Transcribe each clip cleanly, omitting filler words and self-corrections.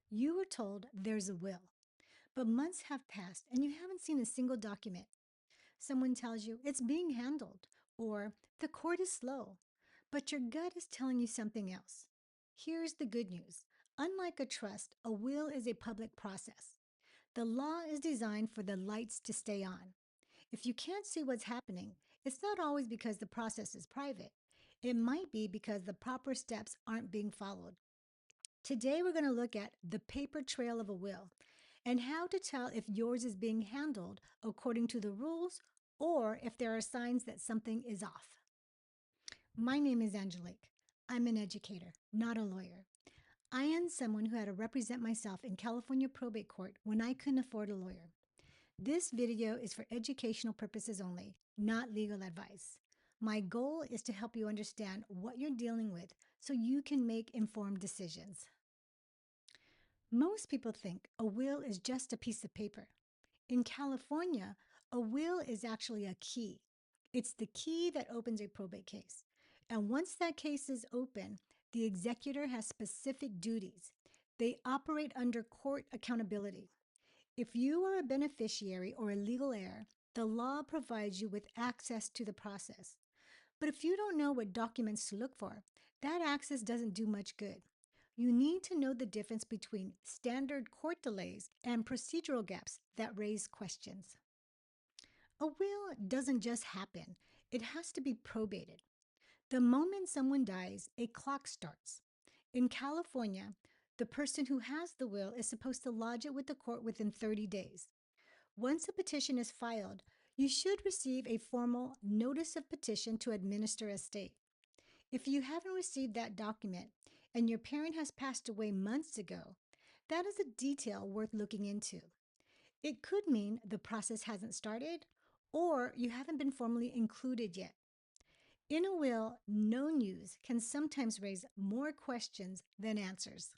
You were told there's a will, but months have passed and you haven't seen a single document. Someone tells you it's being handled, or the court is slow, but your gut is telling you something else. Here's the good news. Unlike a trust, a will is a public process. The law is designed for the lights to stay on. If you can't see what's happening, it's not always because the process is private. It might be because the proper steps aren't being followed. Today, we're going to look at the paper trail of a will and how to tell if yours is being handled according to the rules or if there are signs that something is off. My name is Angelique. I'm an educator, not a lawyer. I am someone who had to represent myself in California probate court when I couldn't afford a lawyer. This video is for educational purposes only, not legal advice. My goal is to help you understand what you're dealing with so you can make informed decisions. Most people think a will is just a piece of paper. In California, a will is actually a key. It's the key that opens a probate case. And once that case is open, the executor has specific duties. They operate under court accountability. If you are a beneficiary or a legal heir, the law provides you with access to the process. But if you don't know what documents to look for, that access doesn't do much good. You need to know the difference between standard court delays and procedural gaps that raise questions. A will doesn't just happen, it has to be probated. The moment someone dies, a clock starts. In California, the person who has the will is supposed to lodge it with the court within 30 days. Once a petition is filed, you should receive a formal notice of petition to administer estate. If you haven't received that document and your parent has passed away months ago, that is a detail worth looking into. It could mean the process hasn't started or you haven't been formally included yet. In a will, no news can sometimes raise more questions than answers.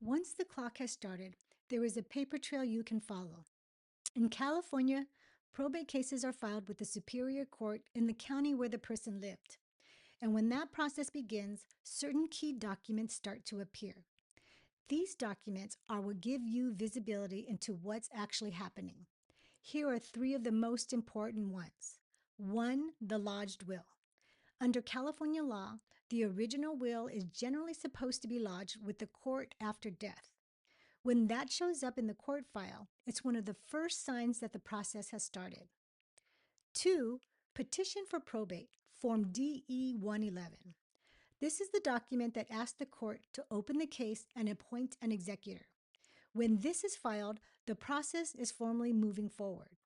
Once the clock has started, there is a paper trail you can follow. In California, probate cases are filed with the Superior Court in the county where the person lived. And when that process begins, certain key documents start to appear. These documents are what give you visibility into what's actually happening. Here are three of the most important ones. 1. The lodged will. Under California law, the original will is generally supposed to be lodged with the court after death. When that shows up in the court file, it's one of the first signs that the process has started. 2. Petition for probate, Form DE 111. This is the document that asks the court to open the case and appoint an executor. When this is filed, the process is formally moving forward.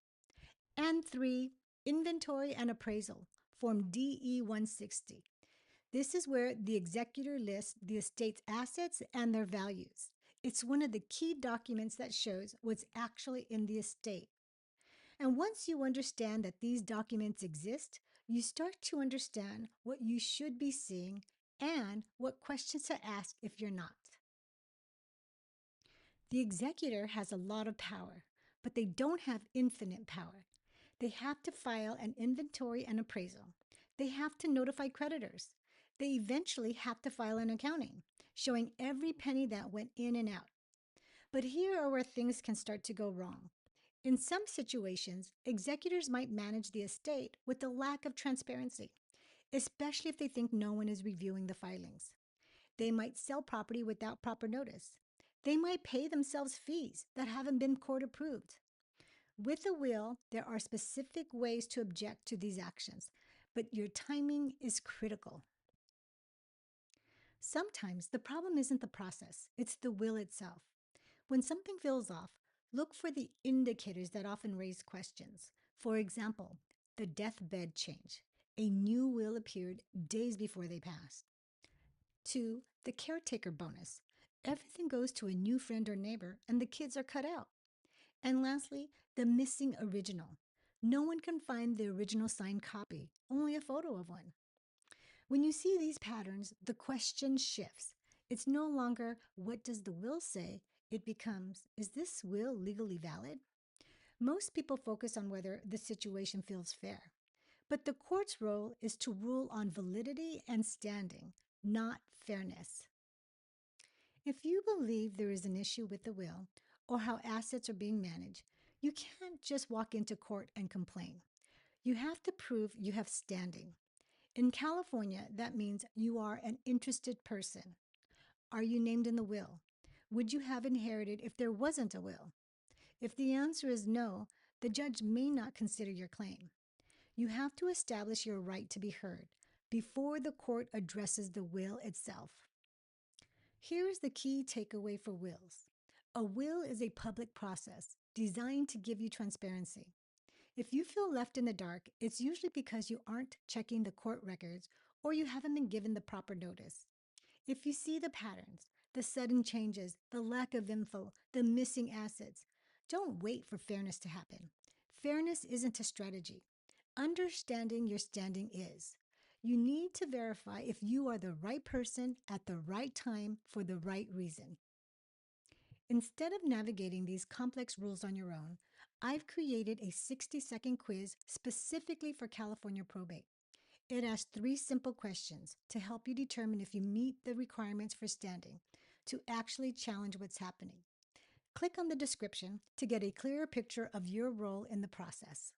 And 3. Inventory and appraisal, Form DE 160. This is where the executor lists the estate's assets and their values. It's one of the key documents that shows what's actually in the estate. And once you understand that these documents exist, you start to understand what you should be seeing and what questions to ask if you're not. The executor has a lot of power, but they don't have infinite power. They have to file an inventory and appraisal. They have to notify creditors. They eventually have to file an accounting, showing every penny that went in and out. But here are where things can start to go wrong. In some situations, executors might manage the estate with a lack of transparency, especially if they think no one is reviewing the filings. They might sell property without proper notice. They might pay themselves fees that haven't been court approved. With a will, there are specific ways to object to these actions, but your timing is critical. Sometimes the problem isn't the process, it's the will itself. When something feels off, look for the indicators that often raise questions. For example, the deathbed change. A new will appeared days before they passed. 2. The caretaker bonus. Everything goes to a new friend or neighbor and the kids are cut out. And lastly, the missing original. No one can find the original signed copy, only a photo of one. When you see these patterns, the question shifts. It's no longer, what does the will say? It becomes, is this will legally valid? Most people focus on whether the situation feels fair. But the court's role is to rule on validity and standing, not fairness. If you believe there is an issue with the will or how assets are being managed, you can't just walk into court and complain. You have to prove you have standing. In California, that means you are an interested person. Are you named in the will? Would you have inherited if there wasn't a will? If the answer is no, the judge may not consider your claim. You have to establish your right to be heard before the court addresses the will itself. Here's the key takeaway for wills. A will is a public process designed to give you transparency. If you feel left in the dark, it's usually because you aren't checking the court records or you haven't been given the proper notice. If you see the patterns, the sudden changes, the lack of info, the missing assets, don't wait for fairness to happen. Fairness isn't a strategy. Understanding your standing is. You need to verify if you are the right person at the right time for the right reason. Instead of navigating these complex rules on your own, I've created a 60-second quiz specifically for California probate. It asks 3 simple questions to help you determine if you meet the requirements for standing to actually challenge what's happening. Click on the description to get a clearer picture of your role in the process.